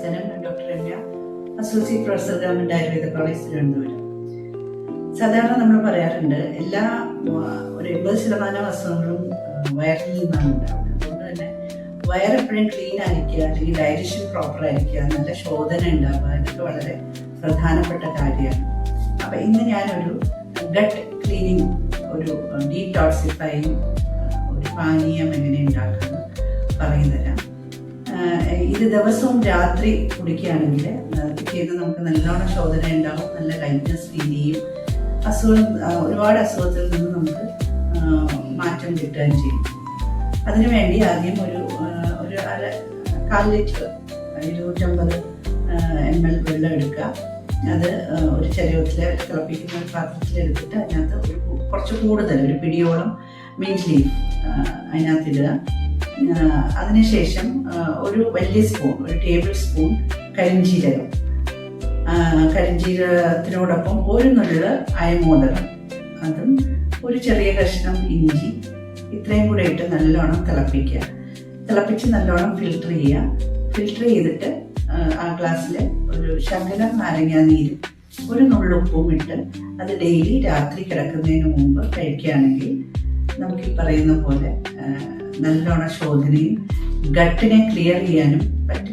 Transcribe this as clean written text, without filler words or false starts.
നമസ്കാരം. ഞാൻ doctor Ramya, associate professor, government Ayurveda college, Thiruvananthapuram. സാധാരണ നമ്മൾ പറയാറുണ്ട് ഒരു 80% അസുഖങ്ങളും വയറിൽ നിന്നാണ് ഉണ്ടാവുന്നത്. അതുകൊണ്ട് തന്നെ വയറെപ്പോഴും ക്ലീൻ ആയിരിക്കുക, അല്ലെങ്കിൽ ഡൈജഷൻ പ്രോപ്പർ ആയിരിക്കുക, നല്ല ശോധന ഉണ്ടാവുക, ഇതൊക്കെ വളരെ പ്രധാനപ്പെട്ട കാര്യമാണ്. അപ്പം ഇന്ന് ഞാനൊരു ഗട്ട് ക്ലീനിങ്, ഒരു ഡീടോക്സിഫൈങ് ഒരു പാനീയം എങ്ങനെ ഉണ്ടാക്കുന്നത് പറഞ്ഞു തരാം. ഇത് ദിവസവും രാത്രി കുടിക്കുകയാണെങ്കിൽ പിറ്റേന്ന് നമുക്ക് നല്ലോണം ശോധന ഉണ്ടാവും, നല്ല ലൈറ്റ്നസ് ഫീൽ ചെയ്യും, ഒരുപാട് അസുഖത്തിൽ നിന്ന് നമുക്ക് മാറ്റം കിട്ടുകയും ചെയ്യും. അതിനുവേണ്ടി ആദ്യം ഒരു 1/4 ലിറ്റർ 250 ml വെള്ളം എടുക്കുക. അത് ഒരു ചെറിയത്തിലെ തിളപ്പിക്കുന്ന ഒരു പാത്രത്തിലെടുത്തിട്ട് അതിനകത്ത് കുറച്ച് കൂടുതൽ ഒരു പിടിയോളം മിന്റ് ലീഫ് അതിനകത്തിടുക. അതിനുശേഷം ഒരു വലിയ സ്പൂൺ, ഒരു ടേബിൾ സ്പൂൺ കരിഞ്ജീരകം, കരിഞ്ജീരകത്തിനോടൊപ്പം ഒരു നുള്ള് അയമോദകം, അതും ഒരു ചെറിയ കഷ്ണം ഇഞ്ചി, ഇത്രയും കൂടെ ഇട്ട് നല്ലോണം തിളപ്പിച്ച് നല്ലോണം ഫിൽട്ടർ ചെയ്യുക. ഫിൽട്ടർ ചെയ്തിട്ട് ആ ഗ്ലാസ്സിൽ ഒരു ശകലം നാരങ്ങാ നീരും ഒരു നുള്ളുപ്പും ഇട്ട് അത് ഡെയിലി രാത്രി കിടക്കുന്നതിന് മുമ്പ് കഴിക്കുകയാണെങ്കിൽ നമുക്ക് ഈ പറയുന്ന പോലെ നല്ലോണം ശോധനയും ഗട്ടിനെ ക്ലിയർ ചെയ്യാനും പറ്റും.